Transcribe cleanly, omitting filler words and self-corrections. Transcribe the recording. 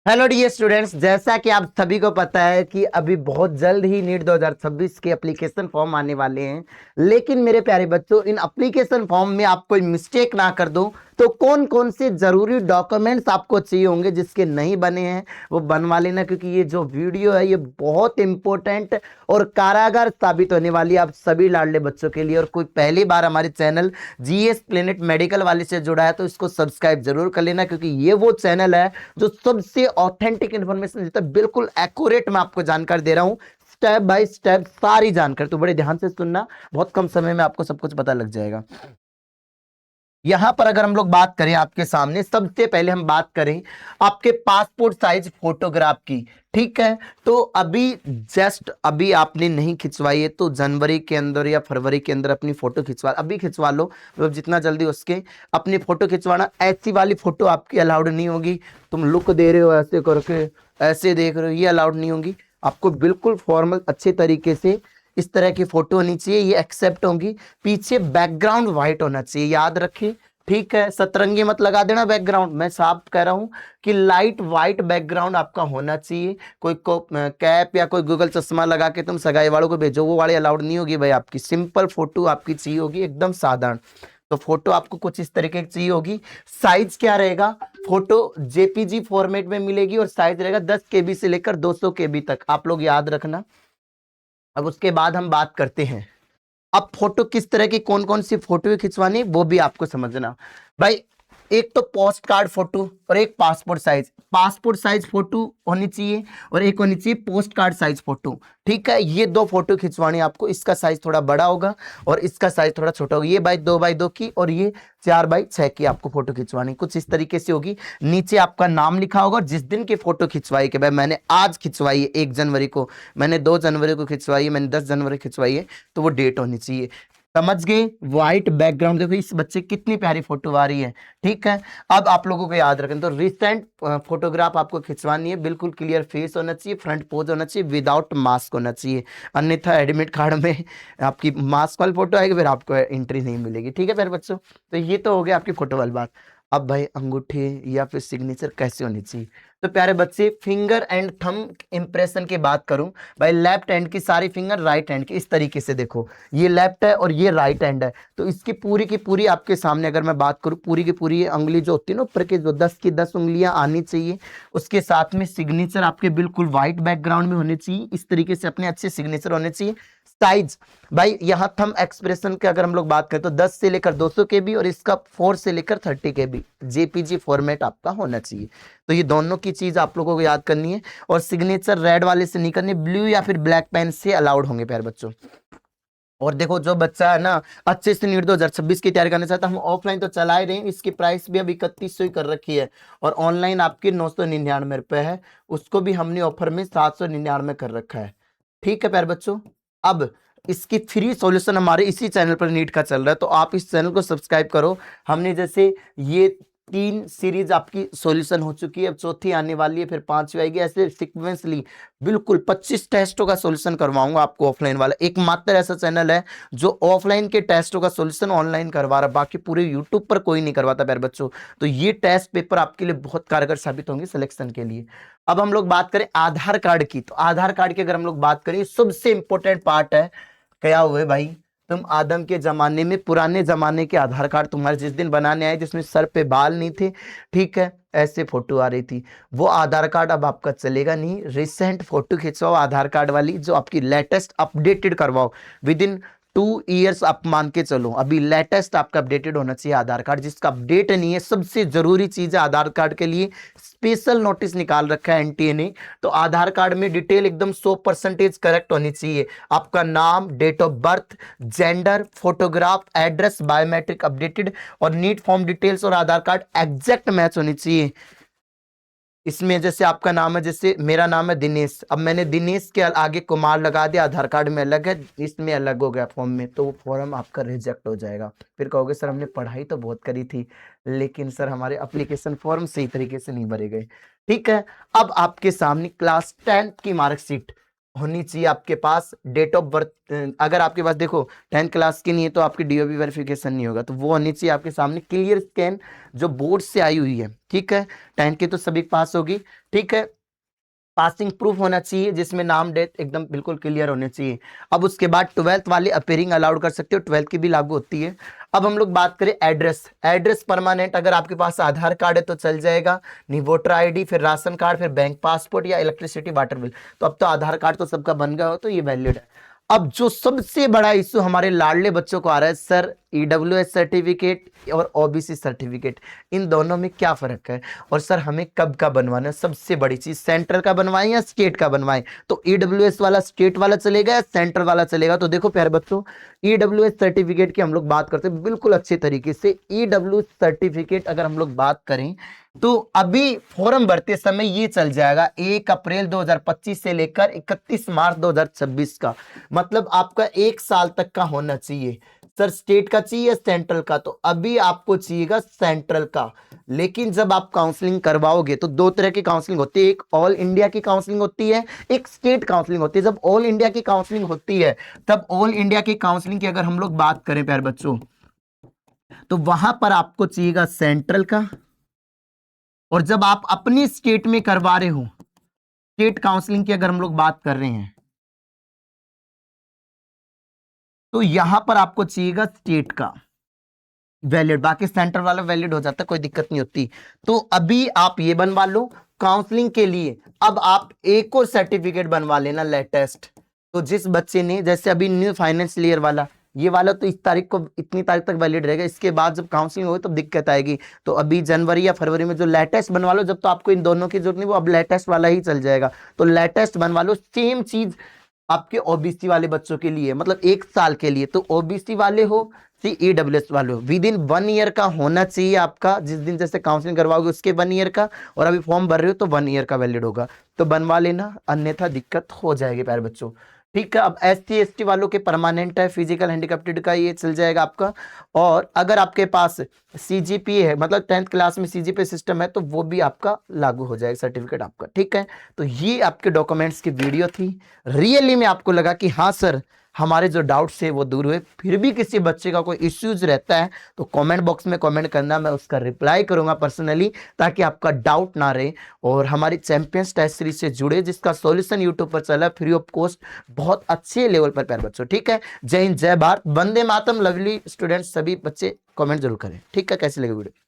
Hello dear students, जैसा कि आप सभी को पता है कि अभी बहुत जल्द ही नीट 2026 के एप्लीकेशन फॉर्म आने वाले हैं। लेकिन मेरे प्यारे बच्चों, इन एप्लीकेशन फॉर्म में आप कोई मिस्टेक ना कर दो तो कौन कौन से जरूरी डॉक्यूमेंट्स आपको चाहिए होंगे, जिसके नहीं बने हैं वो बनवा लेना, क्योंकि ये जो वीडियो है ये बहुत इंपॉर्टेंट और कारागार साबित होने वाली है आप सभी लाडले बच्चों के लिए। और कोई पहली बार हमारे चैनल जीएस प्लेनेट मेडिकल वाले से जुड़ा है तो इसको सब्सक्राइब जरूर कर लेना, क्योंकि ये वो चैनल है जो सबसे ऑथेंटिक इन्फॉर्मेशन देता है, बिल्कुल एक्यूरेट मैं आपको जानकारी दे रहा हूं, स्टेप बाय स्टेप सारी जानकारी। तो बड़े ध्यान से सुनना, बहुत कम समय में आपको सब कुछ पता लग जाएगा। यहां पर अगर हम लोग बात करें आपके सामने, सबसे पहले हम बात करें आपके पासपोर्ट साइज फोटोग्राफ की। ठीक है, तो अभी जस्ट अभी आपने नहीं खिंचवाई है तो जनवरी के अंदर या फरवरी के अंदर अपनी फोटो खिंचवा, अभी खिंचवा लो, मतलब जितना जल्दी उसके अपनी फोटो खिंचवाना। ऐसी वाली फोटो आपकी अलाउड नहीं होगी, तुम लुक दे रहे हो ऐसे करके, ऐसे देख रहे हो, ये अलाउड नहीं होगी। आपको बिल्कुल फॉर्मल अच्छे तरीके से इस तरह की फोटो होनी चाहिए, ये एक्सेप्ट होंगी। पीछे बैकग्राउंड व्हाइट होना चाहिए, याद रखिए। ठीक है, सतरंगी मत लगा देना बैकग्राउंड, मैं साफ कह रहा हूं कि लाइट व्हाइट बैकग्राउंड आपका होना चाहिए। कोई को कैप या कोई गूगल चश्मा लगा के तुम सगाई वालों को भेजो, वो वाले अलाउड नहीं होगी भाई। आपकी सिंपल फोटो आपकी चाहिए होगी, एकदम साधारण। तो फोटो आपको कुछ इस तरीके की चाहिए होगी। साइज क्या रहेगा, फोटो जेपीजी फॉर्मेट में मिलेगी और साइज रहेगा 10 केबी से लेकर 200 केबी तक, आप लोग याद रखना। अब उसके बाद हम बात करते हैं, अब फोटो किस तरह की, कौन कौन सी फोटो खिंचवानी वो भी आपको समझना भाई। एक तो पोस्ट कार्ड फोटो और एक पासपोर्ट साइज फोटो होनी चाहिए और एक होनी चाहिए पोस्ट कार्ड साइज फोटो। ठीक है, ये दो फोटो खिंचवानी आपको, इसका साइज थोड़ा बड़ा होगा और इसका साइज थोड़ा छोटा होगा। ये बाई 2x2 की और ये 4x6 की आपको फोटो खिंचवानी, कुछ इस तरीके से होगी। नीचे आपका नाम लिखा होगा और जिस दिन की फोटो खिंचवाई के भाई मैंने आज खिंचवाई है 1 जनवरी को, मैंने 2 जनवरी को खिंचवाई है, मैंने 10 जनवरी खिंचवाई है, तो वो डेट होनी चाहिए। समझ गए, व्हाइट बैकग्राउंड, देखो इस बच्चे कितनी प्यारी फोटो आ रही है। ठीक है, अब आप लोगों को याद रखें तो रिसेंट फोटोग्राफ आपको खिंचवानी है, बिल्कुल क्लियर फेस होना चाहिए, फ्रंट पोज होना चाहिए, विदाउट मास्क होना चाहिए। अन्यथा एडमिट कार्ड में आपकी मास्क वाली फोटो आएगी, फिर आपको एंट्री नहीं मिलेगी। ठीक है प्यारे बच्चों, तो ये तो हो गया आपकी फोटो वाली बात। अब भाई अंगूठे या फिर सिग्नेचर कैसे होनी चाहिए, तो प्यारे बच्चे फिंगर एंड थंब इंप्रेशन की बात करूं भाई, लेफ्ट हैंड की सारी फिंगर राइट हैंड की इस तरीके से देखो, ये लेफ्ट है और ये राइट हैंड है, तो इसकी पूरी आपके सामने अगर मैं बात करूं, पूरी की पूरी ये उंगली जो होती है ना ऊपर की, जो 10 की 10 उंगलियां आनी चाहिए। उसके साथ में सिग्नेचर आपके बिल्कुल व्हाइट बैकग्राउंड में होने चाहिए, इस तरीके से अपने अच्छे सिग्नेचर होने चाहिए। साइज भाई, यहां थंब एक्सप्रेशन के अगर हम लोग बात करें तो 10 से लेकर 200 के बी और इसका 4 से लेकर 30 के बी जेपीजी फॉर्मेट आपका होना चाहिए। तो ये दोनों की चीज आप लोगों को याद करनी है। और सिग्नेचर रेड वाले से नहीं करनी, ब्लू या फिर ब्लैक पेन से अलाउड होंगे प्यारे बच्चों। और देखो जो बच्चा है ना अच्छे से नीट 2026 की तैयारी करना चाहता है, हम ऑफलाइन तो चला ही रहे हैं, इसकी प्राइस भी अभी 3100 ही कर रखी है और ऑनलाइन आपकी 999 रुपए है, उसको भी हमने ऑफर में 799 कर रखा है। ठीक है प्यारे बच्चों, अब इसकी फ्री सॉल्यूशन हमारे इसी चैनल पर नीट का चल रहा है, तो आप इस चैनल को सब्सक्राइब करो। हमने जैसे ये 3 सीरीज आपकी सॉल्यूशन हो चुकी है, अब चौथी आने वाली है, फिर 5वीं आएगी, ऐसे सीक्वेंसली बिल्कुल 25 टेस्टों का सॉल्यूशन करवाऊंगा आपको ऑफलाइन वाला। एकमात्र ऐसा चैनल है जो ऑफलाइन के टेस्टों का सॉल्यूशन ऑनलाइन करवा रहा है, बाकी पूरे यूट्यूब पर कोई नहीं करवाता प्यारे बच्चों। तो ये टेस्ट पेपर आपके लिए बहुत कारगर साबित होंगे सिलेक्शन के लिए। अब हम लोग बात करें आधार कार्ड की, तो आधार कार्ड की अगर हम लोग बात करें, सबसे इंपॉर्टेंट पार्ट है। क्या हुए भाई, तुम आदम के जमाने में, पुराने जमाने के आधार कार्ड तुम्हारे जिस दिन बनाने आए जिसमें सर पे बाल नहीं थे, ठीक है, ऐसे फोटो आ रही थी, वो आधार कार्ड अब आपका चलेगा नहीं। रिसेंट फोटो खिंचवाओ आधार कार्ड वाली, जो आपकी लेटेस्ट अपडेटेड करवाओ, विद इन 2 इयर्स आप मान के चलो, अभी लेटेस्ट आपका अपडेटेड होना चाहिए आधार कार्ड। जिसका अपडेट नहीं है, सबसे जरूरी चीज है आधार कार्ड के लिए, स्पेशल नोटिस निकाल रखा है एनटीए ने। तो आधार कार्ड में डिटेल एकदम 100% करेक्ट होनी चाहिए, आपका नाम, date of birth, gender, photograph, address, biometric updated और नीट फॉर्म डिटेल्स और आधार कार्ड एग्जैक्ट मैच होनी चाहिए। इसमें जैसे आपका नाम है, जैसे मेरा नाम है दिनेश, अब मैंने दिनेश के आगे कुमार लगा दिया, आधार कार्ड में अलग है, इसमें अलग हो गया फॉर्म में, तो वो फॉर्म आपका रिजेक्ट हो जाएगा। फिर कहोगे सर हमने पढ़ाई तो बहुत करी थी, लेकिन सर हमारे एप्लीकेशन फॉर्म सही तरीके से नहीं भरे गए। ठीक है, अब आपके सामने क्लास 10th की मार्कशीट, होनी चाहिए आपके पास डेट ऑफ बर्थ। अगर आपके पास देखो 10th क्लास की नहीं है तो आपकी डीओबी वेरिफिकेशन नहीं होगा, तो वो होनी चाहिए आपके सामने क्लियर स्कैन जो बोर्ड से आई हुई है। ठीक है, 10th की तो सभी पास होगी। ठीक है, पासिंग प्रूफ होना चाहिए जिसमें नाम डेट एकदम बिल्कुल क्लियर होने चाहिए। अब उसके बाद 12th वाले अपेयरिंग अलाउड कर सकते हो, 12th की भी लागू होती है। अब हम लोग बात करें एड्रेस, एड्रेस परमानेंट अगर आपके पास आधार कार्ड है तो चल जाएगा, नहीं वोटर आईडी, फिर राशन कार्ड, फिर बैंक पासपोर्ट या इलेक्ट्रिसिटी वाटर बिल। तो अब तो आधार कार्ड तो सबका बन गया हो तो ये वैलिड है। अब जो सबसे बड़ा इश्यू हमारे लाडले बच्चों को आ रहा है, सर ईडब्ल्यूएस सर्टिफिकेट और ओबीसी सर्टिफिकेट, इन दोनों में क्या फर्क है, और सर हमें कब का बनवाना है। सबसे बड़ी चीज, सेंट्रल का बनवाएं या स्टेट का बनवाएं, तो ईडब्ल्यूएस वाला स्टेट वाला चलेगा या सेंट्रल वाला चलेगा। तो देखो प्यारे बच्चों, ईडब्ल्यूएस सर्टिफिकेट की हम लोग बात करते हैं बिल्कुल अच्छे तरीके से। ईडब्ल्यू सर्टिफिकेट अगर हम लोग बात करें तो अभी फॉर्म भरते समय ये चल जाएगा 1 अप्रैल 2025 से लेकर 31 मार्च 2026 का, मतलब आपका 1 साल तक का होना चाहिए। सर स्टेट का चाहिए सेंट्रल का, तो अभी आपको चाहिएगा सेंट्रल का। लेकिन जब आप काउंसलिंग करवाओगे तो दो तरह की काउंसलिंग होती है, एक ऑल इंडिया की काउंसलिंग होती है, एक स्टेट काउंसलिंग होती है। जब ऑल इंडिया की काउंसलिंग होती है, तब ऑल इंडिया की काउंसलिंग की अगर हम लोग बात करें प्यारे बच्चों, तो वहां पर आपको चाहिएगा सेंट्रल का। और जब आप अपनी स्टेट में करवा रहे हो, स्टेट काउंसलिंग की अगर हम लोग बात कर रहे हैं, तो यहां पर आपको चाहिएगा स्टेट का वैलिड, बाकी सेंटर वाला वैलिड हो जाता है, कोई दिक्कत नहीं होती। तो अभी आप ये बनवा लो काउंसलिंग के लिए। अब आप एक और सर्टिफिकेट बनवा लेना लेटेस्ट। तो जिस बच्चे ने, जैसे अभी न्यू फाइनेंशियल ईयर वाला, ये वाला तो इस तारीख को, इतनी तारीख तक वैलिड रहेगा, इसके बाद जब काउंसलिंग होगी तब दिक्कत आएगी। तो अभी जनवरी या फरवरी में जो लेटेस्ट बनवा लो, जब तो आपको इन दोनों की जरूरत नहीं, वो अब लेटेस्ट वाला ही चल जाएगा। तो लेटेस्ट बनवा लो। सेम चीज आपके ओबीसी वाले बच्चों के लिए, मतलब 1 साल के लिए। तो ओबीसी वाले हो, ईडब्ल्यूएस वाले हो, विद इन 1 ईयर का होना चाहिए आपका। जिस दिन जैसे काउंसलिंग करवाओगे उसके 1 ईयर का, और अभी फॉर्म भर रहे हो तो 1 ईयर का वैलिड होगा। तो बनवा लेना, अन्यथा दिक्कत हो जाएगी प्यारे बच्चों। ठीक है, अब एसटी एसटी वालों के परमानेंट है, फिजिकल हैंडीकैप्टेड का ये चल जाएगा आपका। और अगर आपके पास सीजीपीए है, मतलब 10th क्लास में सीजीपीए सिस्टम है, तो वो भी आपका लागू हो जाएगा सर्टिफिकेट आपका। ठीक है, तो ये आपके डॉक्यूमेंट्स की वीडियो थी। रियली में आपको लगा कि हाँ सर हमारे जो डाउट्स है वो दूर हुए। फिर भी किसी बच्चे का कोई इश्यूज रहता है तो कमेंट बॉक्स में कमेंट करना, मैं उसका रिप्लाई करूंगा पर्सनली, ताकि आपका डाउट ना रहे। और हमारी चैंपियंस टेस्ट सीरीज से जुड़े, जिसका सॉल्यूशन यूट्यूब पर चला फ्री ऑफ कॉस्ट, बहुत अच्छे लेवल पर प्यारे बच्चों। ठीक है, जय हिंद जय भारत, वंदे मातरम। लवली स्टूडेंट्स सभी बच्चे कमेंट जरूर करें। ठीक है, कैसी लगी वीडियो?